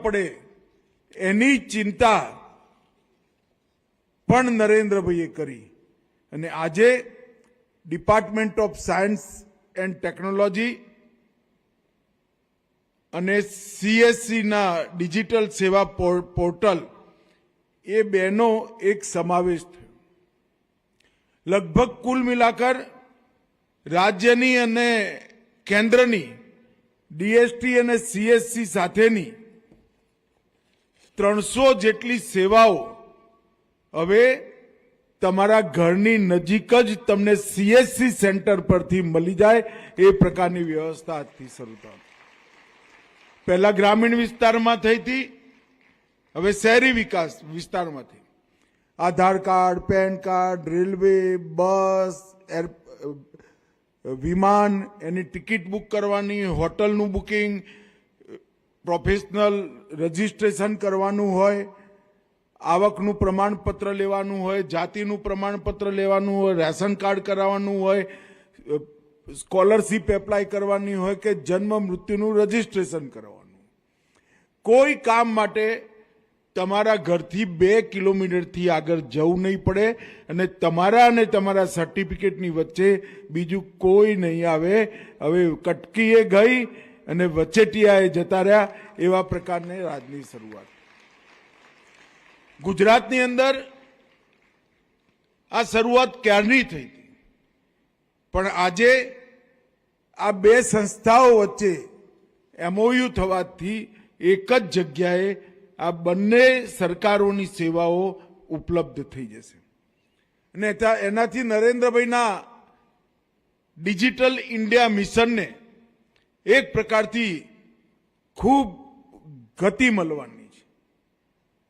પડે એની ચિંતા પણ નરેન્દ્રભાઈએ કરી અને આજે department of science and technology અને CSCના ડિજિટલ સેવા પોર્ટલ એ બેનો એક સમાવેશ થયો। લગભગ કુલ મિલાકર રાજ્યની અને કેન્દ્રની DST અને CSC સાથેની 300 જેટલી સેવાઓ હવે તમારા ઘરની નજીક જ તમને CSC સેન્ટર પરથી મળી જાય એ પ્રકારની વ્યવસ્થા આજથી શરૂ થાય। પહેલા ગ્રામીણ વિસ્તારમાં થઈ હતી, હવે શહેરી વિકાસ વિસ્તારમાંથી આધાર કાર્ડ, પેન કાર્ડ, રેલવે, બસ, વિમાન, એની ટિકિટ બુક કરવાની, હોટલનું બુકિંગ, પ્રોફેશનલ રજીસ્ટ્રેશન કરવાનું હોય, આવકનું પ્રમાણપત્ર લેવાનું હોય, જાતિનું પ્રમાણપત્ર લેવાનું હોય, રેશન કાર્ડ કરાવવાનું હોય, સ્કોલરશીપ એપ્લાય કરવાની હોય કે જન્મ મૃત્યુનું રજીસ્ટ્રેશન કરવાનું, કોઈ કામ માટે તમારા ઘરથી 2 કિલોમીટરથી આગળ જવું નહીં પડે અને તમારા સર્ટિફિકેટની વચ્ચે બીજું કોઈ નહીં આવે। હવે કટકીએ ગઈ અને વચેટિયાએ જતા રહ્યા એવા પ્રકારની રાજની શરૂઆત। ગુજરાતની અંદર આ શરૂઆત ક્યારની થઈ હતી, પણ આજે આ બે સંસ્થાઓ વચ્ચે MOU થવાથી એક જ જગ્યાએ આ બંને સરકારોની સેવાઓ ઉપલબ્ધ થઈ જશે અને એનાથી નરેન્દ્રભાઈના ડિજિટલ ઇન્ડિયા મિશનને એક પ્રકારથી ખૂબ ગતિ મળવાની છે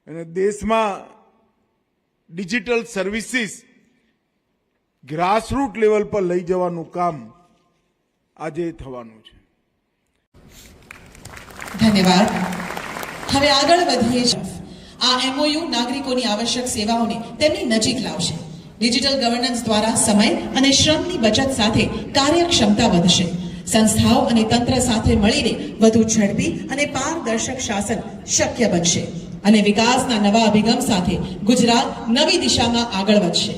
અને દેશમાં ડિજિટલ સર્વિસીસ ગ્રાસરૂટ લેવલ પર લઈ જવાનું કામ આજે થવાનું છે। ધન્યવાદ। હવે આગળ વધીએ છીએ। આ MOU નાગરિકોની આવશ્યક સેવાઓને તેમની નજીક લાવશે। ડિજિટલ ગવર્નન્સ દ્વારા સમય અને શ્રમની બચત સાથે કાર્યક્ષમતા વધશે। સંસ્થાઓ અને તંત્ર સાથે મળીને વધુ ઝડપી અને પારદર્શક શાસન શક્ય બનશે અને વિકાસના નવા અભિગમ સાથે ગુજરાત નવી દિશામાં આગળ વધશે।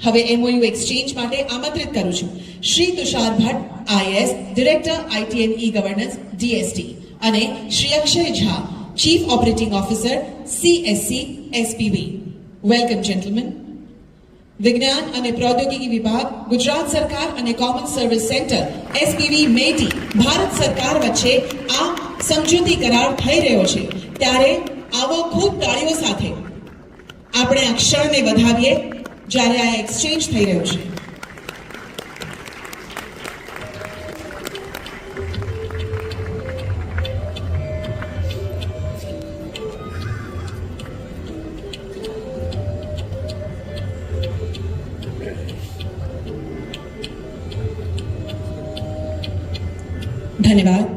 હવે MOU એક્સચેન્જ માટે આમંત્રિત કરું છું Shri Tushar Bhatt, IAS director IT and E-Governance DST અને Shri Akshay Jha, Chief Operating Officer CSC SPV। Welcome gentleman. વિજ્ઞાન અને પ્રૌદ્યોગિકી વિભાગ, ગુજરાત સરકાર અને common service centre SPV MeitY Bharat સરકાર વચ્ચે આ સમજૂતી કરાર થઈ રહ્યો છે, ત્યારે આવો ખૂબ તાળીઓ સાથે આપણે આ ક્ષણને વધાવીએ જ્યારે આ એક્સચેન્જ થઈ રહ્યું છે। ધન્યવાદ।